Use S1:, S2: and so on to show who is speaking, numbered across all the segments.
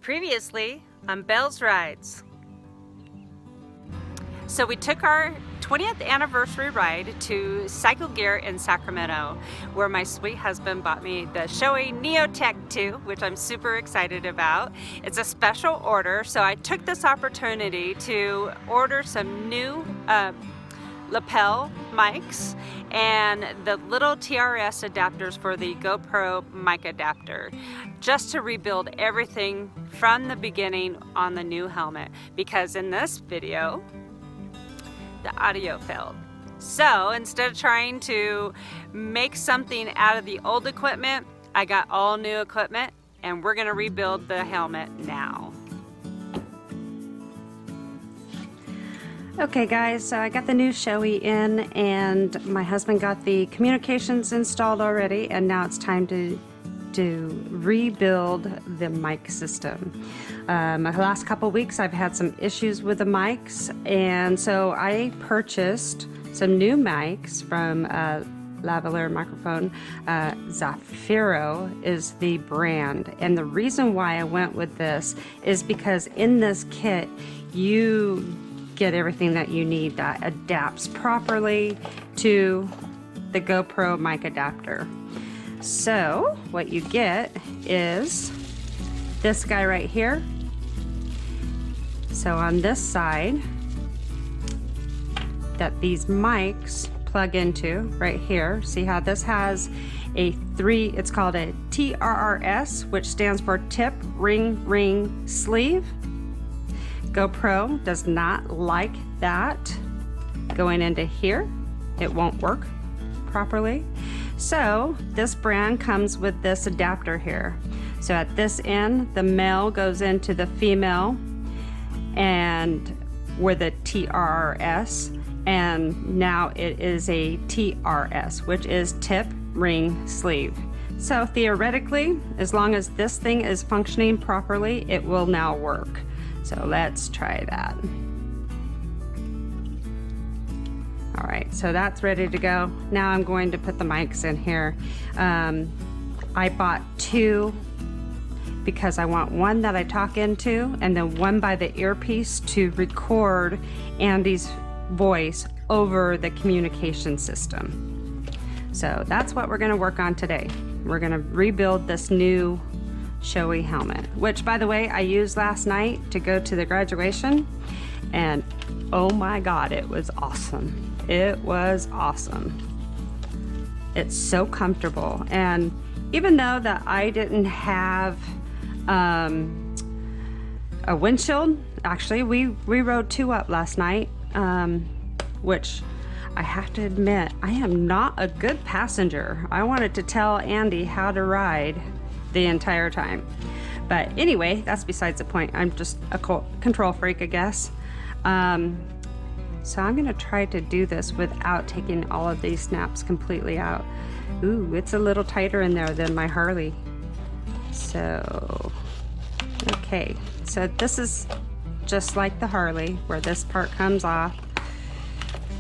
S1: Previously on BellsRides. So we took our 20th anniversary ride to Cycle Gear in Sacramento, where my sweet husband bought me the Shoei NEOTECH 2, which I'm super excited about. It's a special order, so I took this opportunity to order some new lapel mics and the little TRS adapters for the GoPro mic adapter, just to rebuild everything from the beginning on the new helmet, because in this video the audio failed. So instead of trying to make something out of the old equipment, I got all new equipment and we're gonna rebuild the helmet now. Okay guys, so I got the new Shoei in and my husband got the communications installed already, and now it's time to rebuild the mic system. The last couple weeks I've had some issues with the mics, and so I purchased some new mics from Lavalier Microphone. Zafiro is the brand, and the reason why I went with this is because in this kit you get everything that you need that adapts properly to the GoPro mic adapter. So what you get is this guy right here. So on this side that these mics plug into right here, see how this has a it's called a TRRS, which stands for tip, ring, sleeve. GoPro does not like that going into here. It won't work properly. So this brand comes with this adapter here. So at this end, the male goes into the female and with a TRRS, and now it is a TRS, which is tip, ring, sleeve. So theoretically, as long as this thing is functioning properly, it will now work. So let's try that. All right, so that's ready to go. Now I'm going to put the mics in here. I bought two because I want one that I talk into and then one by the earpiece to record Andy's voice over the communication system. So that's what we're gonna work on today. We're gonna rebuild this new Shoei helmet, which by the way I used last night to go to the graduation, and oh my god, it was awesome. It was awesome. It's so comfortable, and even though that I didn't have a windshield, actually we rode two up last night, which I have to admit I am not a good passenger. I wanted to tell Andy how to ride the entire time, but anyway, that's besides the point. I'm just a control freak, I guess. So I'm gonna try to do this without taking all of these snaps completely out. Ooh, it's a little tighter in there than my Harley. So, okay, so this is just like the Harley, where this part comes off.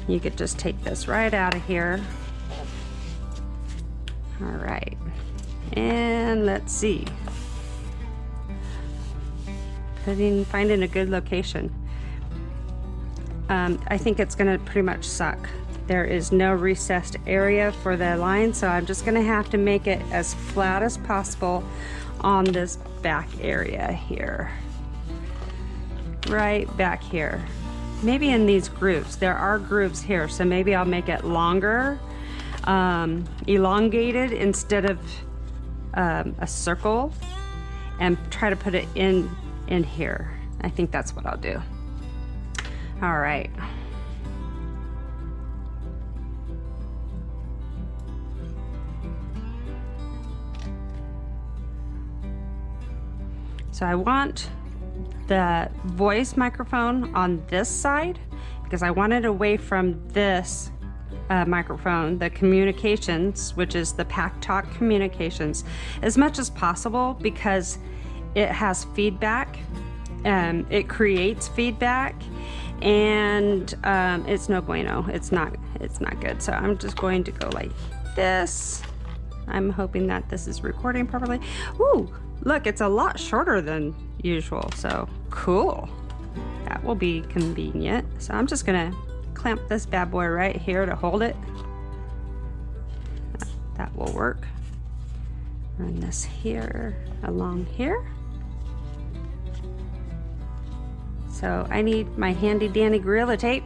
S1: You could just take this right out of here. All right. And let's see, finding a good location. I think it's gonna pretty much suck. There is no recessed area for the line, so I'm just gonna have to make it as flat as possible on this back area here. Right back here. Maybe in these grooves. There are grooves here, so maybe I'll make it longer, elongated instead of a circle, and try to put it in here. I think that's what I'll do. All right. So I want the voice microphone on this side because I want it away from this microphone, the communications, which is the Pack Talk communications, as much as possible, because it has feedback, it creates feedback, and it's no bueno. It's not good. So I'm just going to go like this. I'm hoping that this is recording properly. Ooh, look, it's a lot shorter than usual. So cool. That will be convenient. So I'm just gonna clamp this bad boy right here to hold it. That will work. Run this here along here. So I need my handy dandy Gorilla Tape.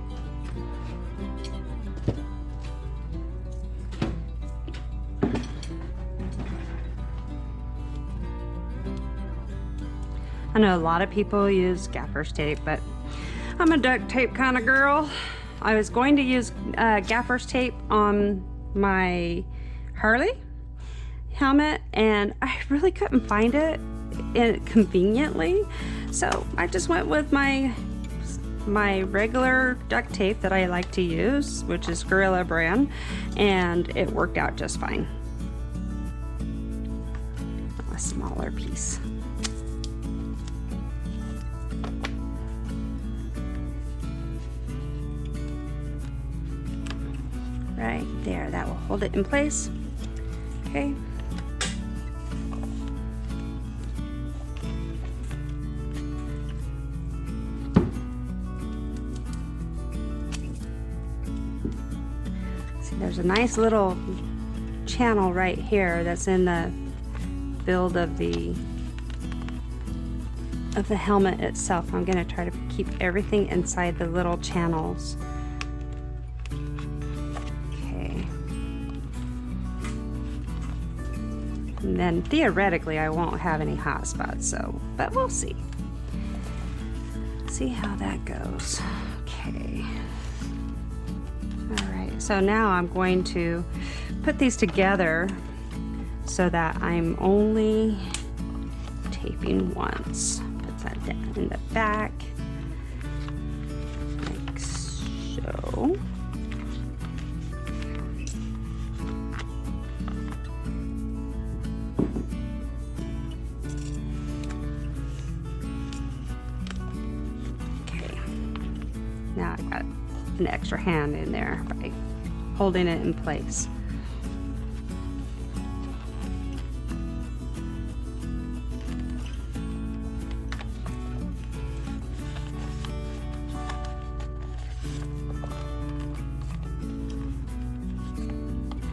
S1: I know a lot of people use gaffer's tape, but I'm a duct tape kind of girl. I was going to use gaffer's tape on my Harley helmet, and I really couldn't find it conveniently, so I just went with my regular duct tape that I like to use, which is Gorilla brand, and it worked out just fine. A smaller piece. Right there, that will hold it in place. Okay. See, there's a nice little channel right here that's in the build of the helmet itself. I'm going to try to keep everything inside the little channels. And then theoretically I won't have any hot spots, so, but we'll see. See how that goes. Okay. All right, so now I'm going to put these together so that I'm only taping once. Put that down in the back, like so. Now I got an extra hand in there by holding it in place.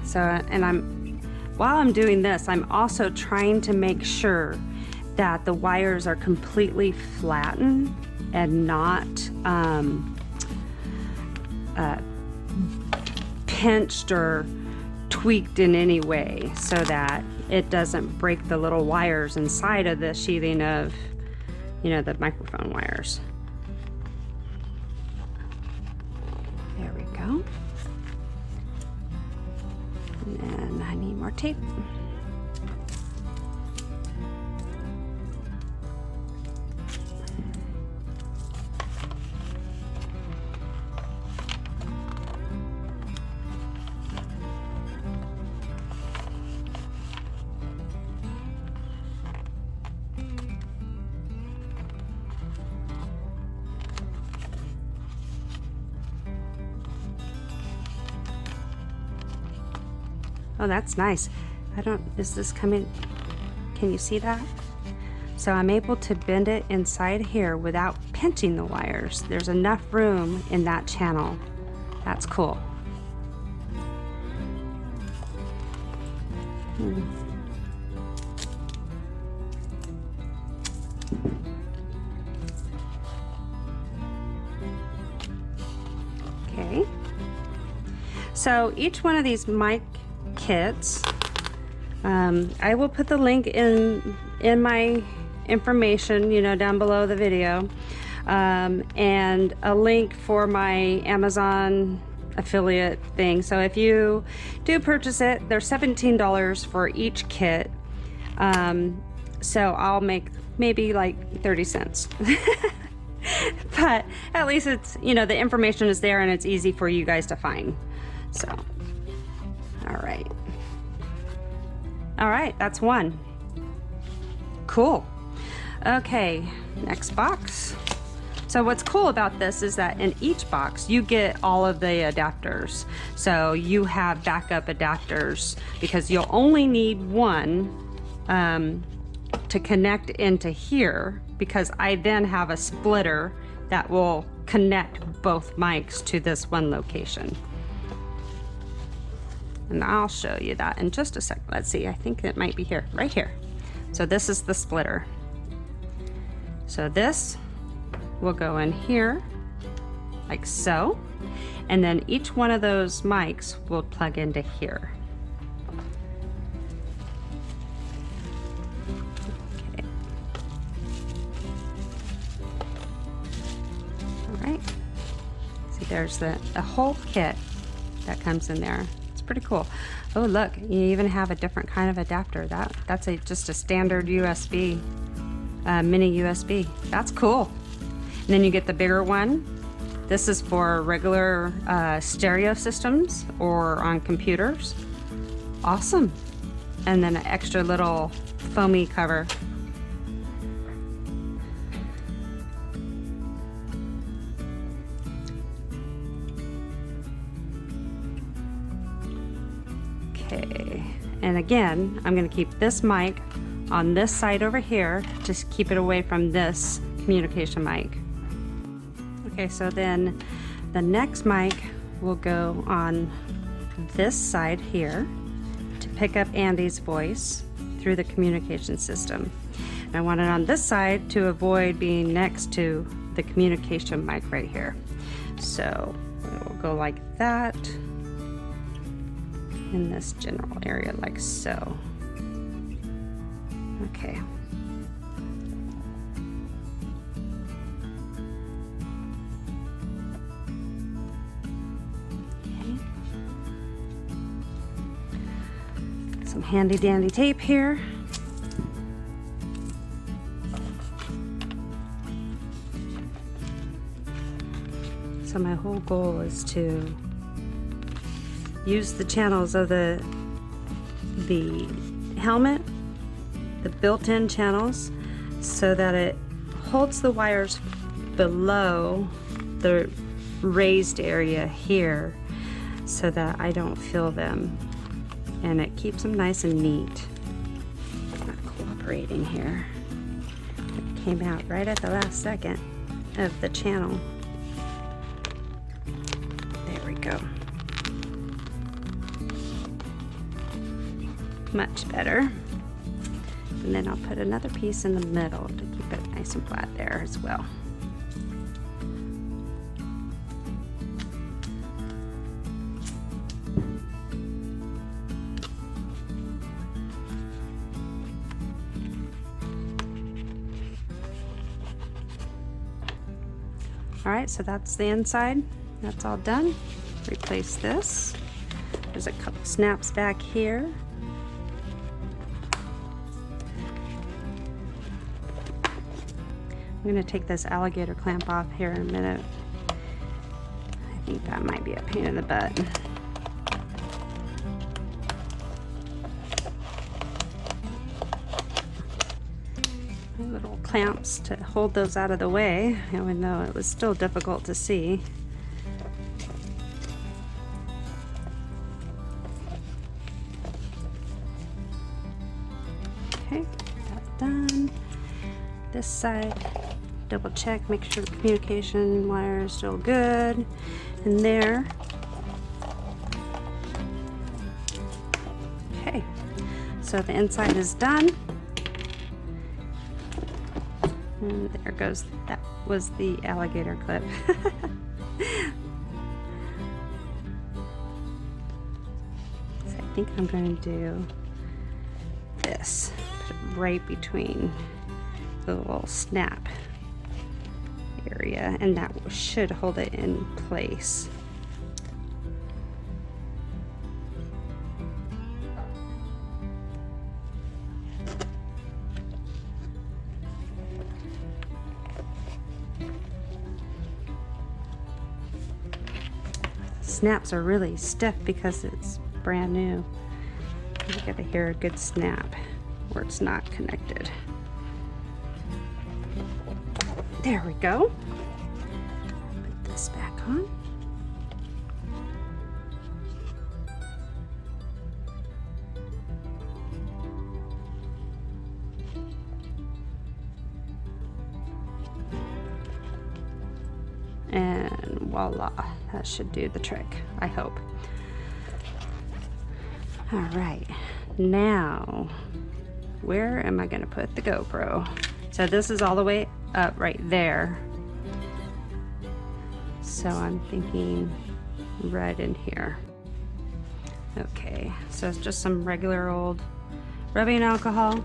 S1: So, and while I'm doing this, I'm also trying to make sure that the wires are completely flattened and not pinched or tweaked in any way, so that it doesn't break the little wires inside of the sheathing of, you know, the microphone wires. There we go. And then I need more tape. Oh, that's nice. Is this coming? Can you see that? So I'm able to bend it inside here without pinching the wires. There's enough room in that channel. That's cool. Okay. So each one of these mic kits, I will put the link in my information, you know, down below the video, and a link for my Amazon affiliate thing. So if you do purchase it, they're $17 for each kit. So I'll make maybe like 30 cents. But at least it's, you know, the information is there and it's easy for you guys to find. So all right, that's one. Cool. Okay, next box. So what's cool about this is that in each box you get all of the adapters. So you have backup adapters because you'll only need one to to connect into here because I then have a splitter that will connect both mics to this one location. And I'll show you that in just a sec. Let's see, I think it might be here, right here. So this is the splitter. So this will go in here, like so. And then each one of those mics will plug into here. Okay. All right. See, there's the whole kit that comes in there. Pretty cool. Oh, look, you even have a different kind of adapter. That's just a standard USB, mini USB. That's cool. And then you get the bigger one. This is for regular stereo systems or on computers. Awesome. And then an extra little foamy cover. Okay, and again, I'm going to keep this mic on this side over here, just keep it away from this communication mic. Okay, so then the next mic will go on this side here to pick up Andy's voice through the communication system. And I want it on this side to avoid being next to the communication mic right here. So it will go like that. In this general area, like so. Okay. Some handy dandy tape here. So my whole goal is to use the channels of the helmet, the built-in channels, so that it holds the wires below the raised area here so that I don't feel them, and it keeps them nice and neat. It's not cooperating here. It came out right at the last second of the channel. There we go. Much better. And then I'll put another piece in the middle to keep it nice and flat there as well. All right, so that's the inside. That's all done. Replace this. There's a couple snaps back here. I'm going to take this alligator clamp off here in a minute. I think that might be a pain in the butt. Little clamps to hold those out of the way, even though it was still difficult to see. Okay, that's done. This side, double check, make sure the communication wire is still good. And there. Okay, so the inside is done. And there goes, that was the alligator clip. So I think I'm going to do this, put it right between the little snap area, and that should hold it in place. Snaps are really stiff because it's brand new. You gotta hear a good snap where it's not connected. There we go. Put this back on. And voila, that should do the trick, I hope. All right, now where am I gonna put the GoPro? So this is all the way up right there. So I'm thinking right in here. Okay, so it's just some regular old rubbing alcohol.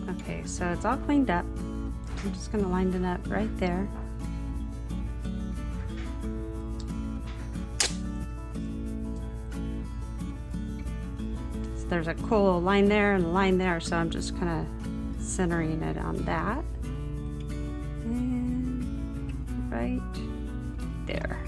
S1: Okay, so it's all cleaned up. I'm just gonna line it up right there. So there's a cool little line there and a line there, so I'm just kind of centering it on that. And right there.